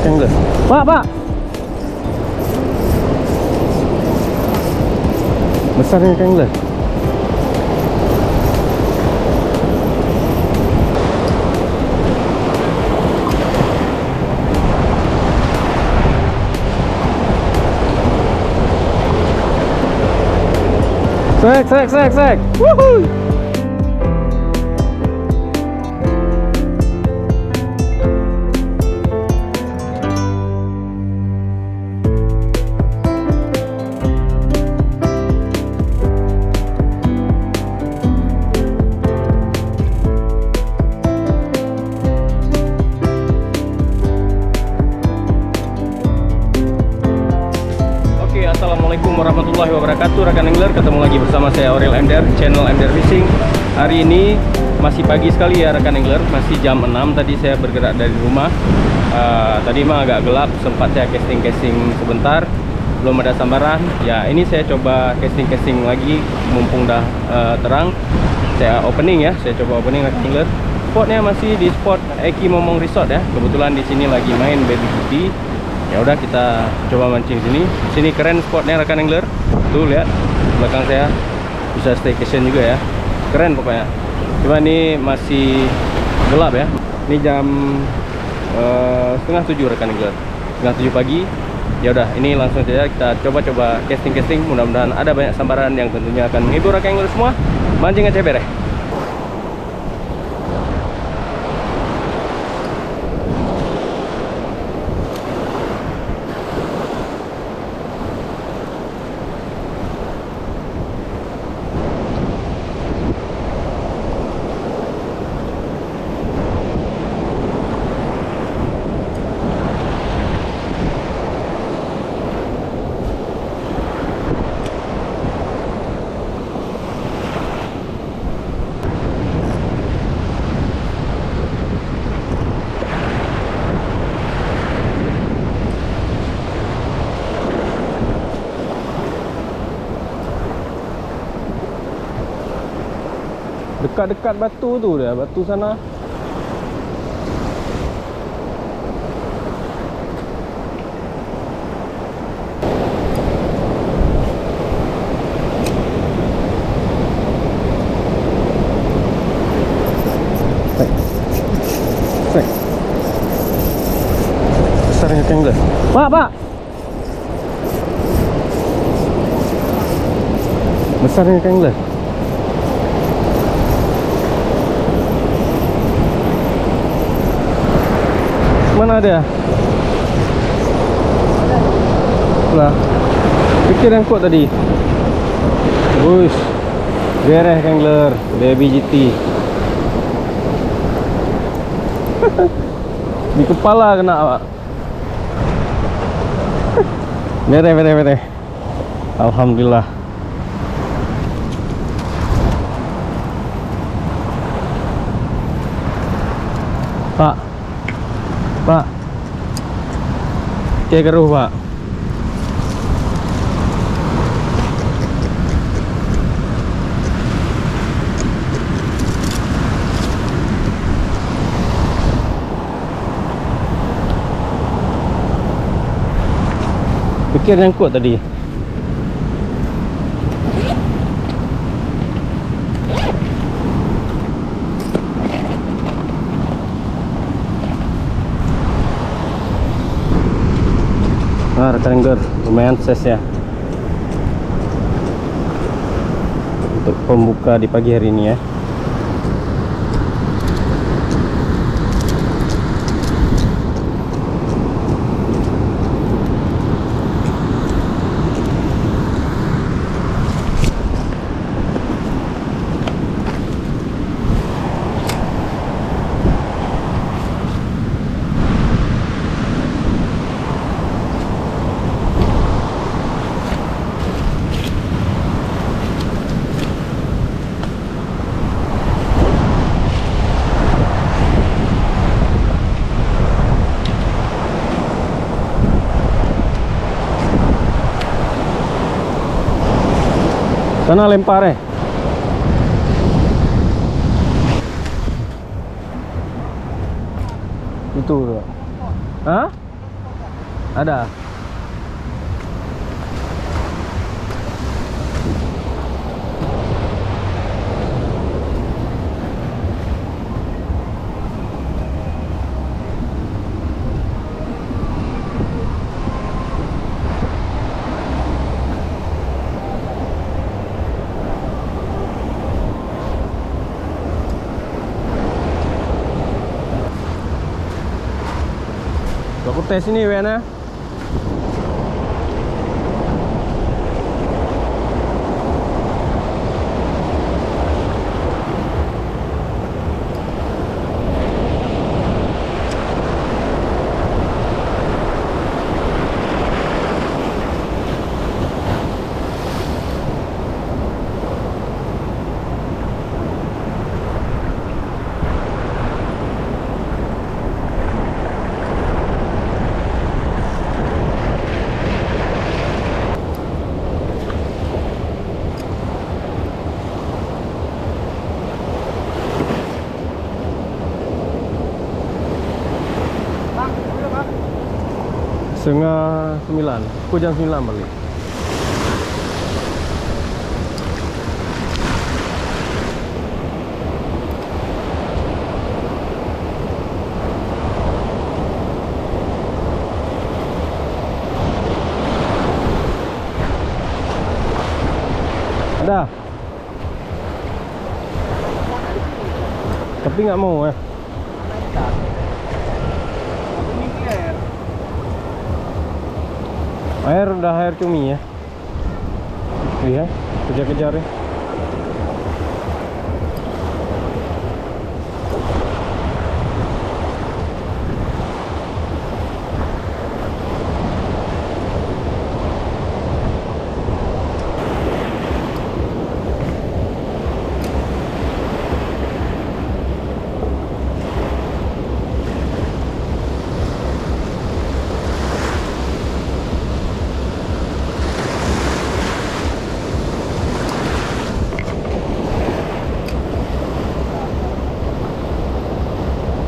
rectangular. Pak. Besar rectangular. Sek. Woohoo! Assalamualaikum warahmatullahi wabarakatuh. Rekan angler, ketemu lagi bersama saya Aurel Emder, channel Emder Fishing. Hari ini masih pagi sekali ya rekan angler, masih jam 6 tadi saya bergerak dari rumah. Tadi mah agak gelap, sempat saya casting sebentar, belum ada sambaran. Ya ini saya coba casting lagi, mumpung dah terang. Saya opening ya, saya coba opening rekan angler. Spotnya masih di spot Eki Momong Resort ya. Kebetulan di sini lagi main baby putih. Ya udah kita coba mancing sini. Sini keren spotnya rekan angler. Tuh lihat belakang saya, bisa staycation juga ya. Keren pokoknya. Cuma ini masih gelap ya. Ini jam setengah 7 rekan angler. Setengah 7 pagi. Ya udah, ini langsung saja kita coba casting. Mudah-mudahan ada banyak sambaran yang tentunya akan menghibur rekan angler semua. Mancing aja beres. Dekat-dekat batu tu dia, batu sana. Sek. Besarnya tangga. Pak. Besarnya tangga. Mana dia? Lah. Pikir angkut tadi. Wush. Beres angler, baby GT. Di kepala kena Pak. Beres. Alhamdulillah. Pak, kayak keruh Pak. Pikir nyangkut tadi. Nah, rekan angler, lumayan size ya untuk pembuka di pagi hari ini ya. Sana lempar itu. Hah? Ada. Aku tes ini Wen ya. Setengah 9. Aku jam 9 balik. Ada. Tapi nggak mau Air udah air cumi ya. Lihat, kejar-kejar ya.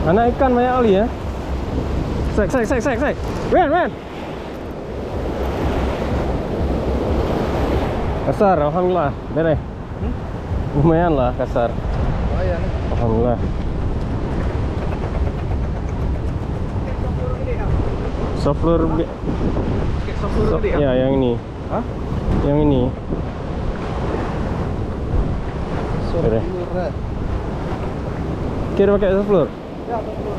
Anak ikan banyak kali ya. Sek. Wen. Kasar, alhamdulillah. Beres. Lumayan lah kasar. Lumayan. Alhamdulillah. Software ya, yang ini. Hah? Yang ini. Beres. Kira pakai software? Ya, betul.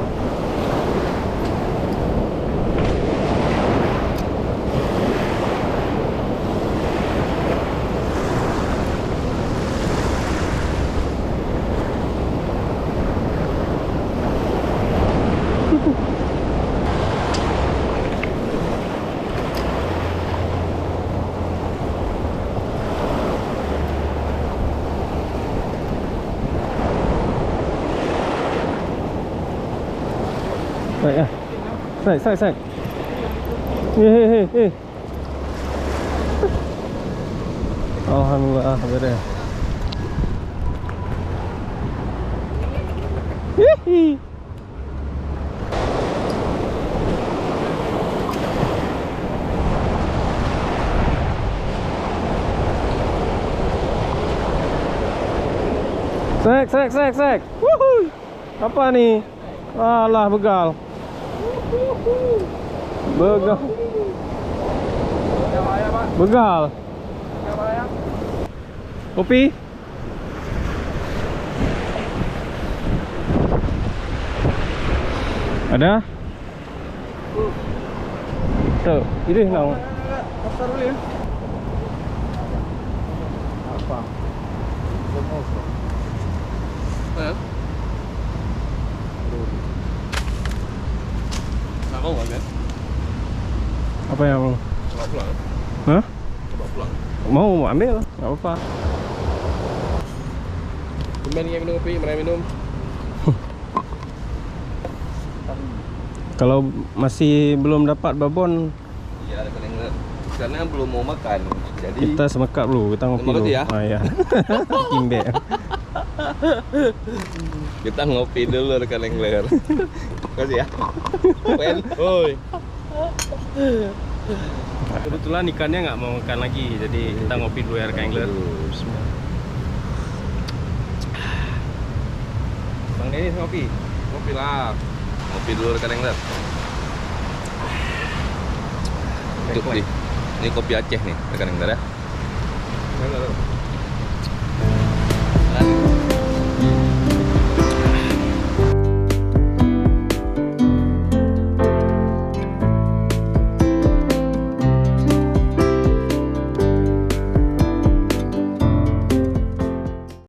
Baik ya. Sek. Hei. Alhamdulillah beres. Hihi. Sek. Wuhui. Apa nih? Alah, begal. Begal. Kopi. Ada? Tuh, ini nang. Pasar dulu ya. Apa? Mau kan? Apa yang mau? Coba pulang. Hah? Coba pulang. Mau ambil, nggak apa-apa. Tumben yang minum kopi, mereka minum. Kalau masih belum dapat babon, Iya, karena belum mau makan. Jadi kita semekat dulu, kita ngopi dulu. Ya? Ah, ya. Kimbe. Kita ngopi dulu rekan Engler. Kasih ya. Wen, oi. Kebetulan ikannya nggak mau makan lagi, jadi kita ngopi dulu ya rekan angler. Bang Denis ngopi. Ngopi lah. Ngopi dulu rekan angler. Ini kopi Aceh nih rekan angler ya. Mana tuh?